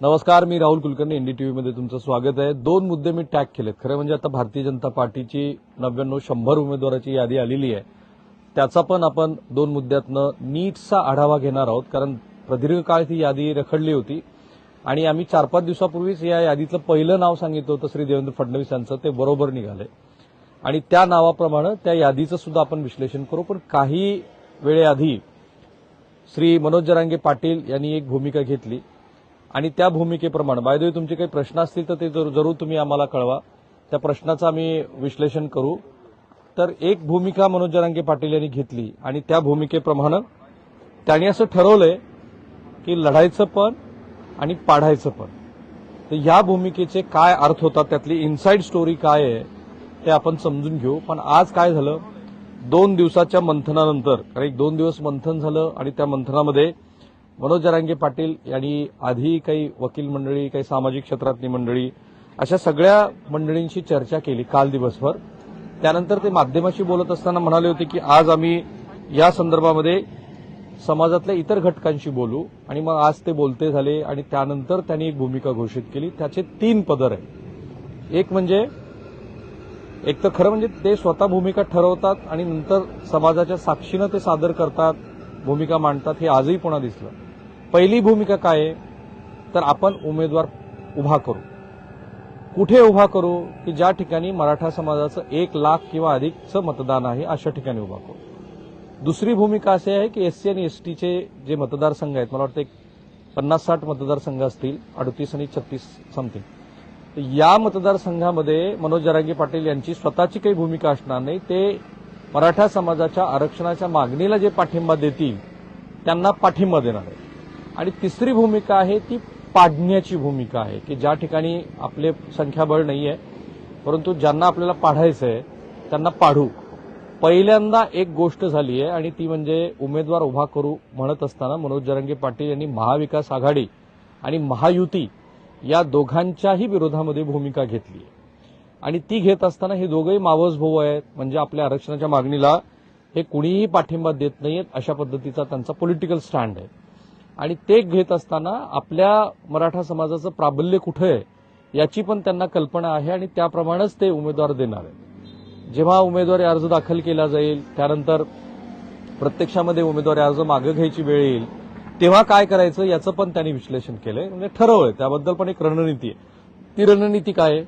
नमस्कार, मी राहुल कुलकर्णी, एनडीटीव्हीमध्ये तुमचं स्वागत आहे. दोन मुद्दे मी टॅग केलेत. खरं म्हणजे आता भारतीय जनता पार्टीची 99-100 उमेदवाराची यादी आलेली आहे. त्याचा पण आपण दोन मुद्द्यातनं नीटचा आढावा घेणार आहोत, कारण प्रदीर्घ काळ ती यादी रखडली होती आणि आम्ही 4-5 दिवसापूर्वीच या यादीतलं पहिलं नाव सांगितलं होतं श्री देवेंद्र फडणवीस यांचं. ते बरोबर निघाले आणि त्या नावाप्रमाणे त्या यादीचं सुद्धा आपण विश्लेषण करू. पण काही वेळेआधी श्री मनोज जरांगे पाटील यांनी एक भूमिका घेतली आणि त्या भूमिकेप्रमाणे बाय द वे तुमचे काही प्रश्न असतील तर ते जरूर तुम्ही आम्हाला कळवा. त्या प्रश्नाचं आम्ही विश्लेषण करू. तर एक भूमिका मनोज जरांगे पाटील यांनी घेतली आणि त्या भूमिकेप्रमाणे त्यांनी असं ठरवलंय की लढायचं पण आणि पाडायचं पण. तर या भूमिकेचे काय अर्थ होतात, त्यातली इनसाइड स्टोरी काय आहे ते आपण समजून घेऊ. पण आज काय झालं, 2 दिवसाच्या मंथनानंतर, कारण 1-2 दिवस मंथन झालं आणि त्या मंथनामध्ये मनोज जरांगे पाटील यांनी आधी काही वकील मंडळी, काही सामाजिक क्षेत्रातली मंडळी, अशा सगळ्या मंडळींशी चर्चा केली काल दिवसभर. त्यानंतर ते माध्यमाशी बोलत असताना म्हणाले होते की आज आम्ही या संदर्भामध्ये समाजातल्या इतर घटकांशी बोलू आणि मग आज ते बोलते झाले आणि त्यानंतर त्यांनी एक भूमिका घोषित केली. त्याचे 3 पदर आहे. एक म्हणजे एक तर खरं म्हणजे ते स्वतः भूमिका ठरवतात आणि नंतर समाजाच्या साक्षीनं ते सादर करतात, भूमिका मांडतात. हे आजही पुन्हा दिसलं. पहिली भूमिका काय आहे, तर आपण उमेदवार उभा करू. कुठे उभा करू, की ज्या ठिकाणी मराठा समाजाचं 1 लाख किंवा अधिकचं मतदान आहे अशा ठिकाणी उभा करू. दुसरी भूमिका अशी आहे की एससी आणि एसटीचे जे मतदारसंघ आहेत, मला वाटतं 50-60 मतदारसंघ असतील, 38 आणि 36 समथिंग. तर या मतदारसंघामध्ये मनोज जरांगे पाटील यांची स्वतःची काही भूमिका असणार नाही. ते मराठा समाजाच्या आरक्षणाच्या मागणीला जे पाठिंबा देतील त्यांना पाठिंबा देणार आहे. आणि तिसरी भूमिका आहे ती पाडण्याची भूमिका आहे, की ज्या ठिकाणी आपले संख्याबळ नाहीये परंतु ज्यांना आपल्याला पाडायचं आहे त्यांना पाडू. पहिल्यांदा एक गोष्ट झाली आहे आणि ती म्हणजे उमेदवार उभा करू म्हणत असताना मनोज जरांगे पाटील यांनी महाविकास आघाडी आणि महायुती या दोघांच्याही विरोधामध्ये भूमिका घेतली आहे. आणि ती घेत असताना हे दोघंही मावस भाऊ आहेत, म्हणजे आपल्या आरक्षणाच्या मागणीला हे कुणीही पाठिंबा देत नाहीत अशा पद्धतीचा त्यांचा पॉलिटिकल स्टँड आहे. आणि ते घेत असताना आपल्या मराठा समाजाचं प्राबल्य कुठे आहे याची पण त्यांना कल्पना आहे आणि त्याप्रमाणेच ते उमेदवार देणार आहे. जेव्हा उमेदवारी अर्ज दाखल केला जाईल, त्यानंतर प्रत्यक्षामध्ये उमेदवारी अर्ज मागे घ्यायची वेळ येईल, तेव्हा काय करायचं याचं पण त्यांनी विश्लेषण केलंय, म्हणजे ठरवलंय. त्याबद्दल पण एक रणनीती आहे. ती रणनीती काय आहे,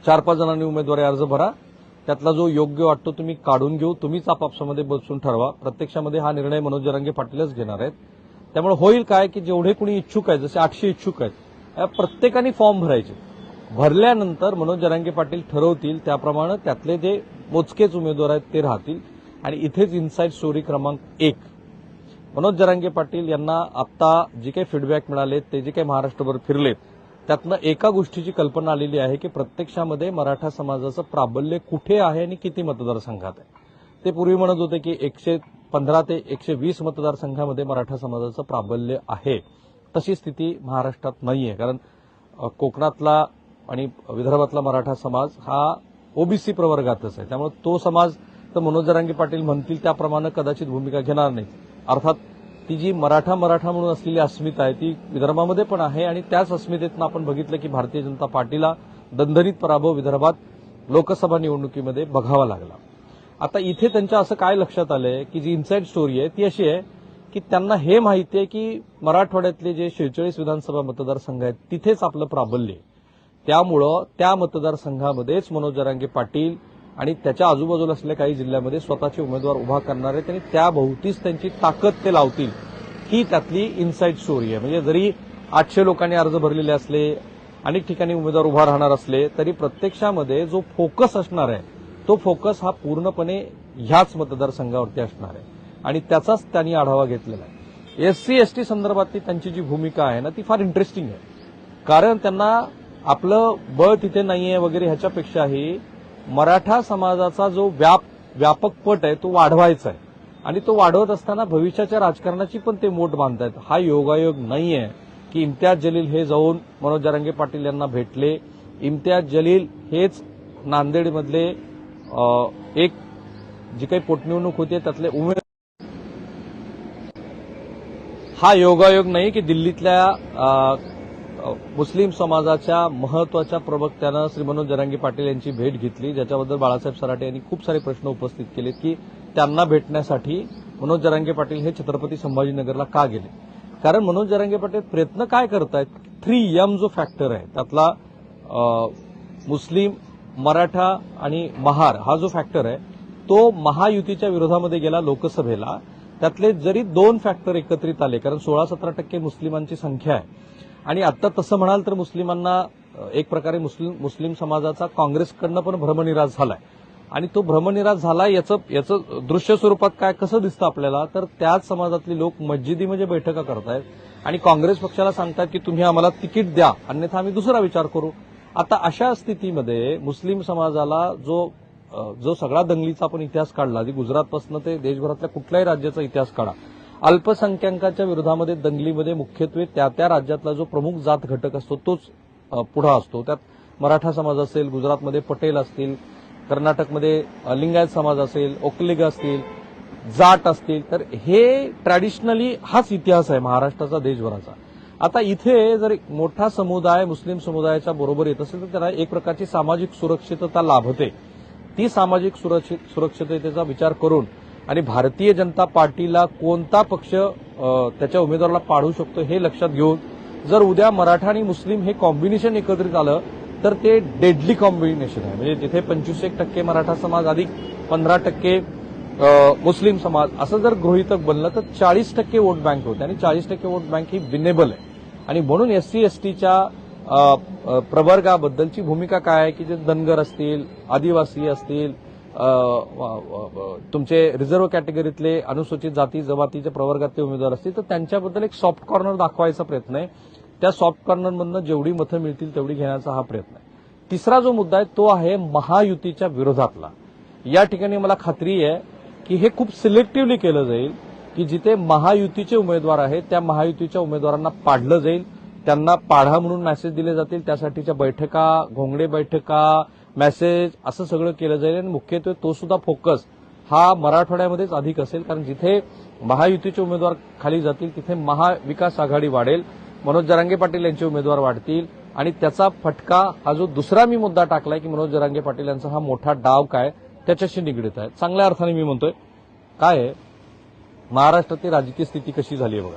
4-5 जणांनी उमेदवारी अर्ज भरा, त्यातला जो योग्य वाटतो तुम्ही काढून घेऊ, तुम्हीच आपापसामध्ये बसून ठरवा. प्रत्यक्षामध्ये हा निर्णय मनोज जरांगे पाटीलच घेणार आहेत. त्यामुळे होईल काय की जेवढे कुणी इच्छुक आहेत, जसे 800 इच्छुक आहेत, प्रत्येकाने फॉर्म भरायचे. भरल्यानंतर मनोज जरांगे पाटील ठरवतील त्याप्रमाणे त्यातले जे मोजकेच उमेदवार आहेत ते राहतील. आणि इथेच इनसाइड स्टोरी क्रमांक 1, मनोज जरांगे पाटील यांना आता जे काही फीडबॅक मिळाले, ते जे काही महाराष्ट्रभर फिरलेत, त्यातनं एका गोष्टीची कल्पना आलेली आहे की प्रत्यक्षामध्ये मराठा समाजाचं प्राबल्य कुठे आहे आणि किती मतदारसंघात आहे. ते पूर्वी म्हणत होते की 115 ते 120 मतदारसंघामध्ये मराठा समाजाचं प्राबल्य आहे. तशी स्थिती महाराष्ट्रात नाहीये, कारण कोकणातला आणि विदर्भातला मराठा समाज हा ओबीसी प्रवर्गातच आहे. त्यामुळे तो समाज तर मनोज जरांगे पाटील म्हणतील त्याप्रमाणे कदाचित भूमिका घेणार नाही. अर्थात ती जी मराठा म्हणून असलेली अस्मिता आहे ती विदर्भामध्ये पण आहे आणि त्याच अस्मितेतनं आपण बघितलं की भारतीय जनता पार्टीला दणदणीत पराभव विदर्भात लोकसभा निवडणुकीमध्ये बघावा लागला. आता इथे त्यांच्या असं काय लक्षात आलंय की जी इनसाइड स्टोरी आहे ती अशी आहे की त्यांना हे माहिती आहे की मराठवाड्यातले जे 46 विधानसभा मतदारसंघ आहेत तिथेच आपलं प्राबल्य आहे. त्यामुळं त्या मतदारसंघामध्येच मनोज जरांगे पाटील आणि त्याच्या आजूबाजूला असलेल्या काही जिल्ह्यामध्ये स्वतःचे उमेदवार उभा करणार आहेत आणि त्याभोवतीच त्यांची ताकद ते लावतील, ही त्यातली इनसाइड स्टोरी आहे. म्हणजे जरी 800 लोकांनी अर्ज भरलेले असले, अनेक ठिकाणी उमेदवार उभा राहणार असले, तरी प्रत्यक्षामध्ये जो फोकस असणार आहे तो फोकस हा पूर्णपणे ह्याच मतदारसंघावरती असणार आहे आणि त्याचाच त्यांनी आढावा घेतलेला आहे. एससी एसटी संदर्भातली त्यांची जी भूमिका आहे ना ती फार इंटरेस्टिंग आहे, कारण त्यांना आपलं बळ तिथे नाहीये वगैरे ह्याच्यापेक्षाही मराठा समाजाचा जो व्यापक पट आहे तो वाढवायचा आहे आणि तो वाढवत असताना भविष्याच्या राजकारणाची पण ते मोठ बांधतायत. हा योगायोग नाहीये की इम्तियाज जलील हे जाऊन मनोज जरांगे पाटील यांना भेटले. इम्तियाज जलील हेच नांदेडमधले एक जी काही पोटनिवडणूक होती त्यातले उमेदवार. हा योगायोग नाही की दिल्लीतल्या मुस्लिम समाजाच्या महत्वाच्या प्रवक्त्यानं श्री मनोज जरांगे पाटील यांची भेट घेतली, ज्याच्याबद्दल बाळासाहेब सराटे यांनी खूप सारे प्रश्न उपस्थित केलेत की त्यांना भेटण्यासाठी मनोज जरांगे पाटील हे छत्रपती संभाजीनगरला का गेले. कारण मनोज जरांगे पाटील प्रयत्न काय करतायत, 3M जो फॅक्टर आहे त्यातला मुस्लिम, मराठा आणि महार हा जो फॅक्टर आहे तो महायुतीच्या विरोधामध्ये गेला लोकसभेला. त्यातले जरी 2 फॅक्टर एकत्रित आले, कारण 16-17% मुस्लिमांची संख्या आहे आणि आता तसं म्हणाल तर मुस्लिमांना एक प्रकारे मुस्लिम समाजाचा काँग्रेसकडनं पण भ्रमनिरास झालाय आणि तो भ्रमनिरास झाला याचं दृश्य स्वरूपात काय कसं दिसतं आपल्याला, तर त्याच समाजातली लोक मस्जिदीमध्ये बैठका करतायत आणि काँग्रेस पक्षाला सांगतात की तुम्ही आम्हाला तिकीट द्या, अन्यथा आम्ही दुसरा विचार करू. आता अशा स्थितीमध्ये मुस्लिम समाजाला जो सगळा दंगलीचा आपण इतिहास काढला, आधी गुजरातपासून ते देशभरातल्या कुठल्याही राज्याचा इतिहास काढा, अल्पसंख्याकांच्या विरोधामध्ये दंगलीमध्ये मुख्यत्वे त्या राज्यातला जो प्रमुख जात घटक असतो तोच पुढा असतो. त्यात मराठा समाज असेल, गुजरातमध्ये पटेल असतील, कर्नाटकमध्ये लिंगायत समाज असेल, ओकलिग असतील, जाट असतील, तर हे ट्रॅडिशनली हाच इतिहास आहे महाराष्ट्राचा, देशभराचा. आता इथे जर एक मोठा समुदाय मुस्लिम समुदायाच्या बरोबर येत असेल तर त्याला एक प्रकारची सामाजिक सुरक्षितता लाभते. ती सामाजिक सुरक्षिततेचा विचार करून आणि भारतीय जनता पार्टीला कोणता पक्ष त्याच्या उमेदवाराला पाडू शकतो हे लक्षात घेऊन जर उद्या मराठा आणि मुस्लिम हे कॉम्बिनेशन एकत्रित आलं तर ते डेडली कॉम्बिनेशन आहे. म्हणजे तिथे 25% मराठा समाज अधिक 15% मुस्लिम समाज असं जर गृहीतक बनलं तर 40% वोट बँक होते आणि 40% वोट बँक ही विनेबल आहे. आणि म्हणून एससी एसटीच्या प्रवर्गाबद्दलची भूमिका काय आहे की जे धनगर असतील, आदिवासी असतील, तुमचे रिझर्व्ह कॅटेगरीतले अनुसूचित जाती जमातीच्या प्रवर्गातले उमेदवार असतील तर त्यांच्याबद्दल एक सॉफ्ट कॉर्नर दाखवायचा प्रयत्न आहे. त्या सॉफ्ट कॉर्नरमधनं जेवढी मतं मिळतील तेवढी घेण्याचा हा प्रयत्न आहे. तिसरा जो मुद्दा आहे तो आहे महायुतीच्या विरोधातला. या ठिकाणी मला खात्री आहे की हे खूप सिलेक्टिव्हली केलं जाईल की जिथे महायुतीचे उमेदवार आहेत त्या महायुतीच्या उमेदवारांना पाडलं जाईल, त्यांना पाढा म्हणून मेसेज दिले जातील, त्यासाठीच्या बैठका, घोंगडे बैठका, मेसेज असं सगळं केलं जाईल आणि मुख्यत्वे तो सुद्धा फोकस हा मराठवाड्यामध्येच अधिक असेल. कारण जिथे महायुतीचे उमेदवार खाली जातील तिथे महाविकास आघाडी वाढेल, मनोज जरांगे पाटील यांचे उमेदवार वाढतील आणि त्याचा फटका हा जो दुसरा मी मुद्दा टाकलाय की मनोज जरांगे पाटील यांचा हा मोठा डाव काय त्याच्याशी निगडीत आहे. चांगल्या अर्थाने मी म्हणतोय काय आहे, महाराष्ट्रातली राजकीय स्थिती कशी झाली आहे बघा.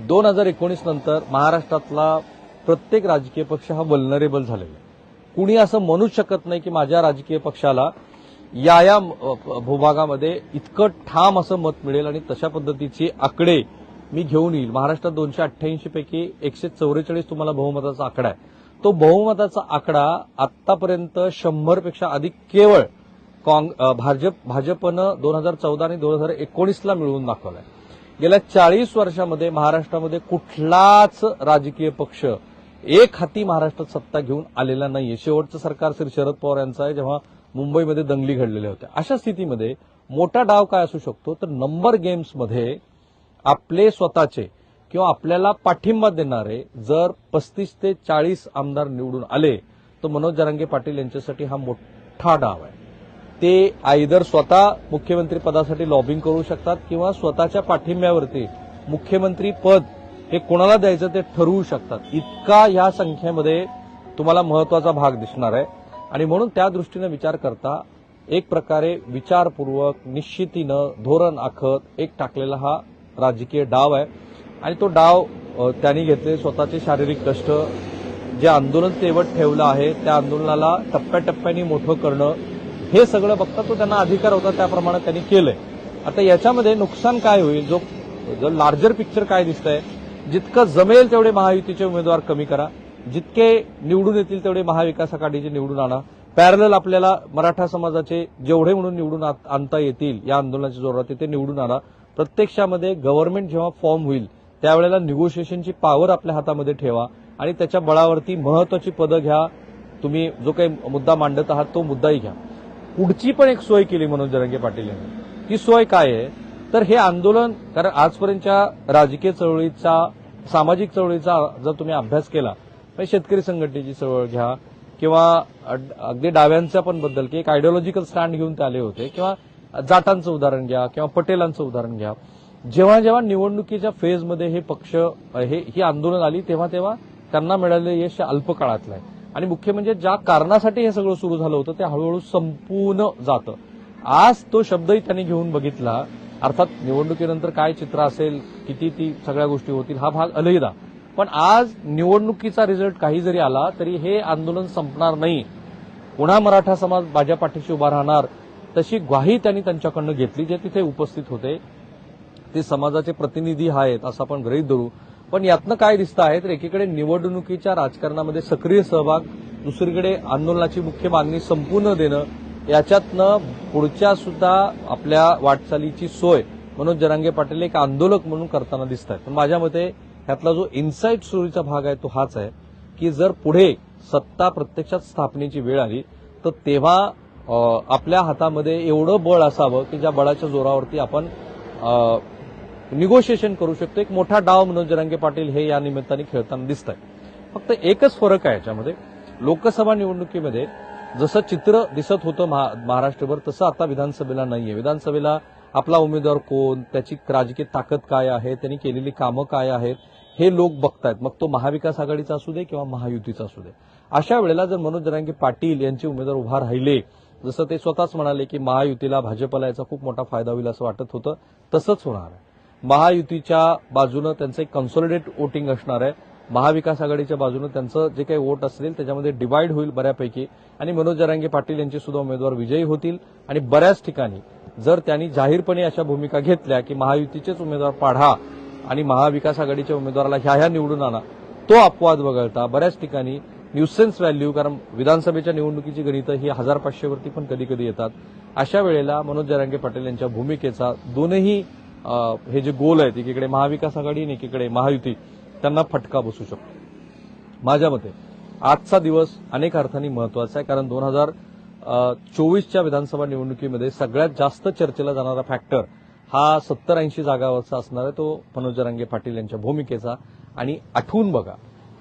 2019 नंतर महाराष्ट्रातला प्रत्येक राजकीय पक्ष हा वल्नरेबल झालेला आहे. कुणी असं म्हणूच शकत नाही की माझ्या राजकीय पक्षाला या भूभागामध्ये इतकं ठाम असं मत मिळेल आणि तशा पद्धतीचे आकडे मी घेऊन येईल. महाराष्ट्रात 288 पैकी 144 तुम्हाला बहुमताचा आकडा आहे. तो बहुमताचा आकडा आतापर्यंत 100 पेक्षा अधिक केवळ भाजपनं 2014 आणि 2019ला मिळवून दाखवलाय. गेल्या 40 वर्षामध्ये महाराष्ट्रामध्ये कुठलाच राजकीय पक्ष एक हाती महाराष्ट्रात सत्ता घेऊन आलेला नाहीये. शेवटचं सरकार श्री शरद पवार यांचं आहे जेव्हा मुंबईमध्ये दंगली घडलेल्या होत्या. अशा स्थितीमध्ये मोठा डाव काय असू शकतो तर नंबर गेम्समध्ये आपले स्वतःचे किंवा आपल्याला पाठिंबा देणारे जर 35 ते 40 आमदार निवडून आले तर मनोज जरांगे पाटील यांच्यासाठी हा मोठा डाव आहे. ते आयदर स्वतः मुख्यमंत्री पदासाठी लॉबिंग करू शकतात किंवा स्वतःच्या पाठिंब्यावरती मुख्यमंत्री पद हे कोणाला द्यायचं ते ठरवू शकतात. इतका या संख्येमध्ये तुम्हाला महत्वाचा भाग दिसणार आहे आणि म्हणून त्या दृष्टीने विचार करता एक प्रकारे विचारपूर्वक निश्चितीनं धोरण आखत एक टाकलेला हा राजकीय डाव आहे आणि तो डाव त्यांनी घेतले स्वतःचे शारीरिक कष्ट, जे आंदोलन तेवत ठेवलं आहे त्या आंदोलनाला टप्प्याटप्प्याने मोठं करणं हे सगळं बघता तो त्यांना अधिकार होता त्याप्रमाणे त्यांनी केलंय. आता याच्यामध्ये नुकसान काय होईल, जो लार्जर पिक्चर काय दिसतंय, जितकं जमेल तेवढे महायुतीचे उमेदवार कमी करा, जितके निवडून येतील तेवढे महाविकास आघाडीचे निवडून आणा, पॅरलल आपल्याला मराठा समाजाचे जेवढे म्हणून निवडून आणता येतील या आंदोलनाच्या जोरात ते निवडून आणा. प्रत्यक्षामध्ये गव्हर्नमेंट जेव्हा फॉर्म होईल त्यावेळेला निगोशिएशनची पॉवर आपल्या हातामध्ये ठेवा आणि त्याच्या बळावरती महत्वाची पदं घ्या. तुम्ही जो काही मुद्दा मांडत आहात तो मुद्दाही घ्या. पुढची पण एक सोय केली मनोज जरांगे पाटील यांनी. ती सोय काय आहे तर हे आंदोलन, कारण आजपर्यंतच्या राजकीय चळवळीचा, सामाजिक चळवळीचा जर तुम्ही अभ्यास केला तर शेतकरी संघटनेची चळवळ घ्या किंवा अगदी डाव्यांच्या पण बद्दल की एक आयडिओलॉजिकल स्टँड घेऊन ते आले होते किंवा जाटांचं उदाहरण घ्या किंवा पटेलांचं उदाहरण घ्या. जेव्हा जेव्हा निवडणुकीच्या फेजमध्ये हे पक्ष ही आंदोलन आली तेव्हा त्यांना मिळालेलं यश अल्प काळातलं आहे आणि मुख्य म्हणजे ज्या कारणासाठी हे सगळं सुरू झालं होतं ते हळूहळू संपून जातं. आज तो शब्दही त्यांनी घेऊन बघितला. अर्थात निवडणुकीनंतर काय चित्र असेल, किती ती सगळ्या गोष्टी होतील हा भाग अलहिदा, पण आज निवडणुकीचा रिझल्ट काही जरी आला तरी हे आंदोलन संपणार नाही. पुन्हा मराठा समाज माझ्या पाठीशी उभा राहणार तशी ग्वाही त्यांनी त्यांच्याकडनं घेतली. जे तिथे उपस्थित होते ते समाजाचे प्रतिनिधी आहेत असं आपण गृहीत धरू. पण यातनं काय दिसतं आहे तर एकीकडे निवडणुकीच्या राजकारणामध्ये सक्रिय सहभाग, दुसरीकडे आंदोलनाची मुख्य मागणी संपूर्ण देणं, याच्यातनं पुढच्या सुद्धा आपल्या वाटचालीची सोय मनोज जरांगे पाटील एक आंदोलक म्हणून करताना दिसत आहेत. पण माझ्या मते ह्यातला जो इन्साईट स्टोरीचा भाग आहे तो हाच आहे की जर पुढे सत्ता प्रत्यक्षात स्थापनेची वेळ आली तर तेव्हा आपल्या हातामध्ये एवढं बळ असावं की ज्या बळाच्या जोरावरती आपण निगोशिएशन करू शकतो. एक मोठा डाव मनोज जरांगे पाटील हे या निमित्ताने खेळताना दिसत आहे. फक्त एकच फरक आहे याच्यामध्ये, लोकसभा निवडणुकीमध्ये जसं चित्र दिसत होतं महाराष्ट्रभर तसं आता विधानसभेला नाहीये. विधानसभेला आपला उमेदवार कोण, त्याची राजकीय ताकद काय आहे, त्यांनी केलेली कामं काय आहेत हे लोक बघतायत. मग तो महाविकास आघाडीचा असू दे किंवा महायुतीचा असू दे. अशा वेळेला जर मनोज जरांगे पाटील यांचे उमेदवार उभा राहिले, जसं ते स्वतःच म्हणाले की महायुतीला भाजपला याचा खूप मोठा फायदा होईल असं वाटत होतं, तसंच होणार आहे. महायुतीच्या बाजूनं त्यांचं एक कन्सॉलिडेट वोटिंग असणार आहे. महाविकास आघाडीच्या बाजूनं त्यांचं जे काही वोट असेल त्याच्यामध्ये डिवाइड होईल बऱ्यापैकी आणि मनोज जरांगे पाटील यांचे सुद्धा उमेदवार विजयी होतील. आणि बऱ्याच ठिकाणी जर त्यांनी जाहीरपणे अशा भूमिका घेतल्या की महायुतीचेच उमेदवार पाढा आणि महाविकास आघाडीच्या उमेदवाराला ह्या निवडून आणा, तो अपवाद वगळता बऱ्याच ठिकाणी न्यूसेन्स व्हॅल्यू, कारण विधानसभेच्या निवडणुकीची गणितं ही 1500 वरती पण कधी कधी येतात. अशा वेळेला मनोज जरांगे पाटील यांच्या भूमिकेचा दोनही हे जे गोल आहेत, एकीकडे महाविकास आघाडी आणि एकीकडे महायुती, त्यांना फटका बसू शकतो. माझ्या मते आजचा दिवस अनेक अर्थांनी महत्वाचा आहे, कारण 2024च्या विधानसभा निवडणुकीमध्ये सगळ्यात जास्त चर्चेला जाणारा फॅक्टर हा 70-80 जागावरचा असणार आहे, तो मनोज जरांगे पाटील यांच्या भूमिकेचा. आणि आठवून बघा,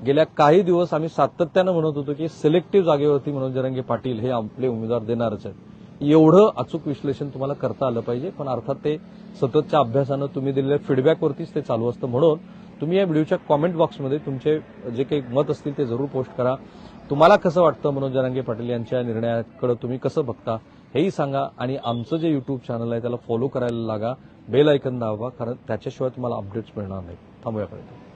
गेल्या काही दिवस आम्ही सातत्यानं म्हणत होतो की सिलेक्टिव्ह जागेवरती मनोज जरांगे पाटील हे आपले उमेदवार देणारच आहेत. एवढं अचूक विश्लेषण तुम्हाला करता आलं पाहिजे, पण अर्थात ते सततच्या अभ्यासानं तुम्ही दिलेल्या फीडबॅकवरतीच ते चालू असतं. म्हणून तुम्ही या व्हिडिओच्या कॉमेंट बॉक्समध्ये तुमचे जे काही मत असतील ते जरूर पोस्ट करा. तुम्हाला कसं वाटतं मनोज जरांगे पाटील यांच्या निर्णयाकडे तुम्ही कसं बघता हेही सांगा. आणि आमचं जे युट्यूब चॅनल आहे त्याला फॉलो करायला लागा, बेल आयकन दाबा, कारण त्याच्याशिवाय तुम्हाला अपडेट्स मिळणार नाही. थांबूयापर्यंत.